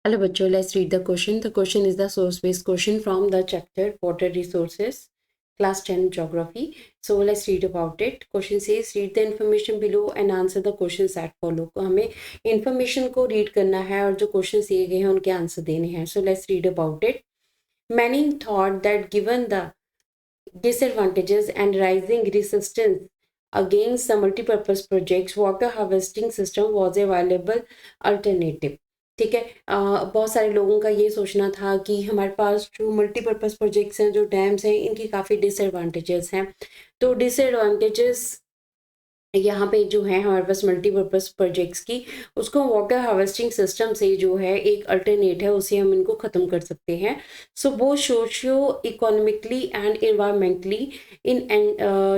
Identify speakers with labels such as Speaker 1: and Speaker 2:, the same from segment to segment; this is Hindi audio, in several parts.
Speaker 1: Hello, bachcho. Let's read the question. The question is the source-based question from the chapter Water Resources, class 10 geography. So let's read about it. Question says, read the information below and answer the questions that follow. तो हमें information को read करना है और जो questions दिए गए हैं उनके answer देने हैं. So let's read about it. Many thought that given the disadvantages and rising resistance against the multipurpose projects, water harvesting system was a viable alternative. ठीक है, बहुत सारे लोगों का ये सोचना था कि हमारे पास जो मल्टीपर्पज़ प्रोजेक्ट्स हैं, जो डैम्स हैं, इनकी काफ़ी डिसएडवांटेजेस हैं. तो डिसएडवांटेजेस यहाँ पे जो है हमारे पास मल्टीपर्पज़ प्रोजेक्ट्स की, उसको वाटर हार्वेस्टिंग सिस्टम से जो है एक अल्टरनेट है, उसे हम इनको ख़त्म कर सकते हैं. So both socio economically and environmentally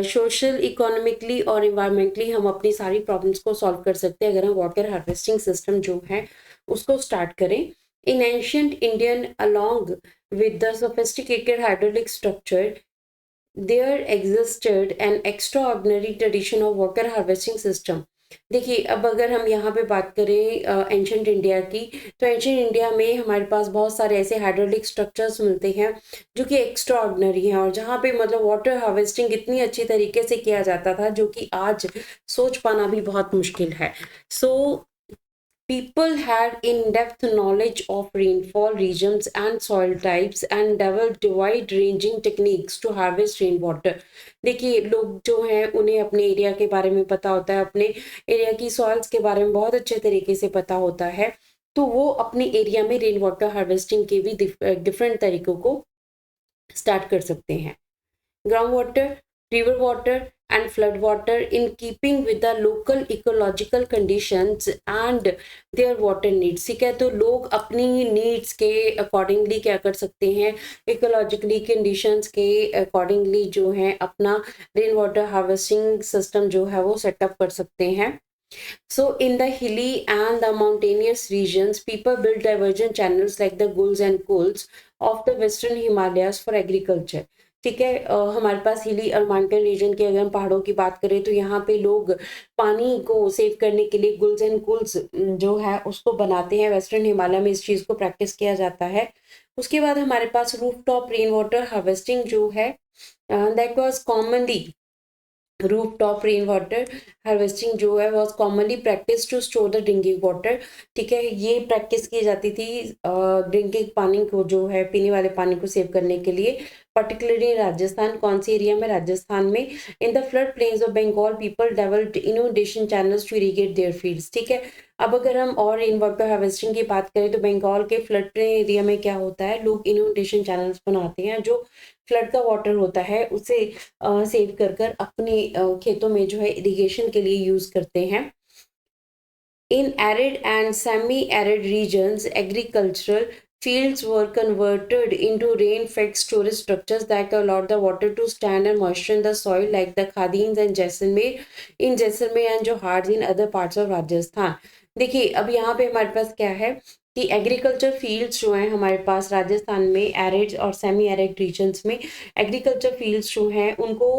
Speaker 1: social economically और इन्वायरमेंटली हम अपनी सारी प्रॉब्लम्स को सॉल्व कर सकते हैं अगर हम वाटर हार्वेस्टिंग सिस्टम जो है उसको स्टार्ट करें. In ancient Indian along with the sophisticated hydraulic structure, there existed an extraordinary tradition of water harvesting system. देखिए, अब अगर हम यहाँ पे बात करें एंशंट इंडिया की, तो एंशंट इंडिया में हमारे पास बहुत सारे ऐसे हाइड्रोलिक स्ट्रक्चर्स मिलते हैं जो कि एक्स्ट्रा ऑर्डिनरी हैं और जहाँ पे मतलब वाटर हार्वेस्टिंग इतनी अच्छी तरीके से किया जाता था जो कि आज सोच पाना भी बहुत मुश्किल है. सो people had in-depth knowledge of rainfall regions and soil types and developed wide-ranging techniques to harvest rainwater. देखिए, लोग जो हैं उन्हें अपने एरिया के बारे में पता होता है, अपने एरिया की सॉइल्स के बारे में बहुत अच्छे तरीके से पता होता है, तो वो अपने एरिया में रेन वाटर हार्वेस्टिंग के भी डिफरेंट तरीकों को स्टार्ट कर सकते हैं. Ground water, river water and flood water in keeping with the local ecological conditions and their water needs. ठीक है, तो लोग अपनी नीड्स के अकॉर्डिंगली क्या कर सकते हैं, इकोलॉजिकली कंडीशंस के अकॉर्डिंगली जो है अपना रेन वाटर हार्वेस्टिंग सिस्टम जो है वो सेटअप कर सकते हैं. So in the hilly and the mountainous regions, people built divergent channels like the Gulls and Kuls of the western Himalayas for agriculture. ठीक है, हमारे पास हिली और माउंटेन रीजन के अगर हम पहाड़ों की बात करें तो यहाँ पे लोग पानी को सेव करने के लिए गुल्स एंड कुल्स जो है उसको बनाते हैं. वेस्टर्न हिमालय में इस चीज़ को प्रैक्टिस किया जाता है. उसके बाद हमारे पास roof top rain water harvesting जो है that was commonly rooftop rain water harvesting जो है was commonly practice to store the drinking water. ठीक है, ये प्रैक्टिस की जाती थी ड्रिंकिंग पानी को जो है पीने वाले पानी को सेव करने के लिए, पर्टिकुलरली राजस्थान. कौन सी एरिया में? राजस्थान में. In the flood plains of Bengal people developed innovation channels to irrigate their fields. ठीक है, अब अगर हम और रेन वाटर हार्वेस्टिंग की बात करें तो बंगाल के फ्लड प्लेन एरिया में क्या होता है, लोग इनोवेशन चैनल्स बनाते हैं जो फ्लड का वाटर होता है उसे सेव कर कर अपने खेतों में जो है इरिगेशन के लिए यूज करते हैं. In arid and semi-arid regions, agricultural fields were converted into rain-fed storage structures that allowed the water to stand and moisten the soil, like the Khadins and Jaisalmer and Johars in other parts of Rajasthan. देखिए, अब यहाँ पे हमारे पास क्या है कि एग्रीकल्चर फील्ड्स जो हैं हमारे पास राजस्थान में एरिड और सेमी एरिड रीजन्स में एग्रीकल्चर फील्ड्स जो हैं उनको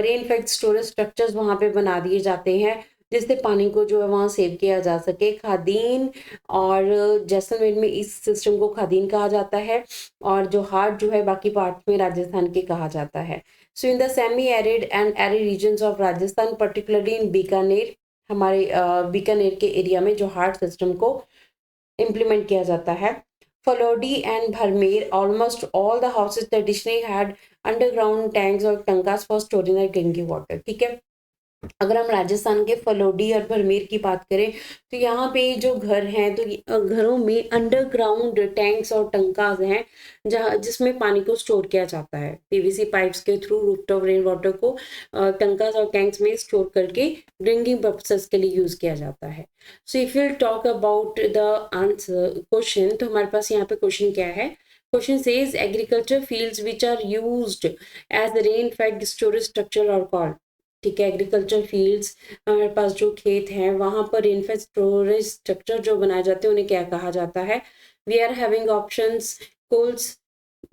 Speaker 1: रेन फेड स्टोरेज स्ट्रक्चर्स वहाँ पे बना दिए जाते हैं जिससे पानी को जो है वहाँ सेव किया जा सके. खादीन और जैसलमेर में इस सिस्टम को खादीन कहा जाता है और जो हार्ड जो है बाकी पार्ट में राजस्थान के कहा जाता है. So in the semi arid and arid regions of Rajasthan, particularly in Bikaner, हमारे बीकानेर के एरिया में जो हार्ड सिस्टम को इम्प्लीमेंट किया जाता है. Phalodi and Barmer, almost all the houses traditionally had underground tanks और tankas for storing the drinking water. ठीक है, अगर हम राजस्थान के फलोडी और भरमेर की बात करें तो यहाँ पे जो घर हैं तो घरों में अंडरग्राउंड टैंक्स और टंकास हैं जहाँ जिसमें पानी को स्टोर किया जाता है. पीवीसी पाइप्स के थ्रू रूफटॉप रेन वाटर को टंकास और टैंक्स में स्टोर करके ड्रिंकिंग पर्पसेस के लिए यूज किया जाता है. So if you talk about the answer question, तो हमारे पास यहाँ पे क्वेश्चन क्या है. Question says agriculture fields which are used as rain fed storage structure और कॉल्ड. ठीक है, एग्रीकल्चर फील्ड्स हमारे पास जो खेत हैं वहाँ पर रेनफेड स्टोरेज स्ट्रक्चर जो बनाए जाते हैं उन्हें क्या कहा जाता है. वी आर हैविंग ऑप्शंस कोल्स,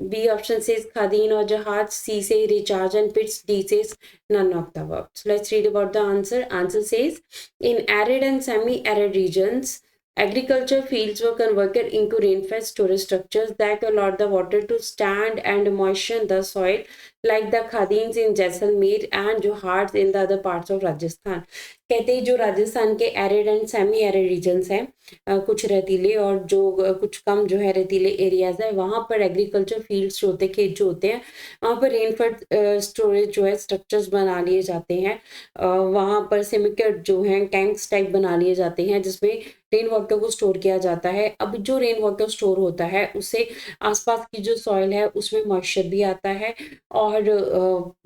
Speaker 1: बी ऑप्शन सेज खादीन और जहाज, सी से recharge and pits, D says none of the above. So let's read about the answer. Answer says in arid and semi-arid regions Agriculture fields were converted into rainfed storage structures that allowed the water to stand and moisten the soil, like the khadins in Jaisalmer and Johars in the other parts of Rajasthan. कहते हैं जो राजस्थान के arid and semi arid regions हैं, कुछ रेतीले और जो कुछ कम जो है रेतीले एरियाज है, वहाँ पर एग्रीकल्चर फील्ड्स जो होते हैं, खेत जो होते हैं, वहाँ पर रेनफेड स्टोरेज जो है स्ट्रक्चर्स बना लिए जाते हैं. वहाँ पर सेमिकेट जो हैं टैंक्स टाइप बना लिए जाते हैं जिसमें रेन वाटर को स्टोर किया जाता है. अब जो रेन वाटर स्टोर होता है उससे आसपास की जो सॉइल है उसमें मॉइस्चर भी आता है और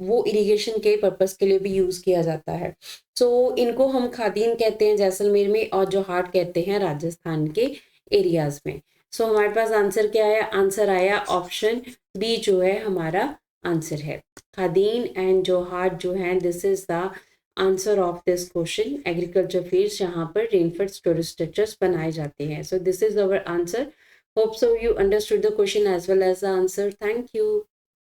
Speaker 1: वो इरिगेशन के पर्पस के लिए भी यूज़ किया जाता है. सो इनको हम खादीन कहते हैं जैसलमेर में और जोहार कहते हैं राजस्थान के एरियाज में. सो हमारे पास आंसर क्या आया? आंसर आया ऑप्शन बी जो है हमारा आंसर है. खादीन एंड जोहार जो है this is the answer of this question. Agriculture fields जहाँ पर रेनफेड स्टोरेज स्ट्रक्चर्स बनाए जाते हैं. So this is our answer. Hope so you understood the question as well as the answer. Thank you.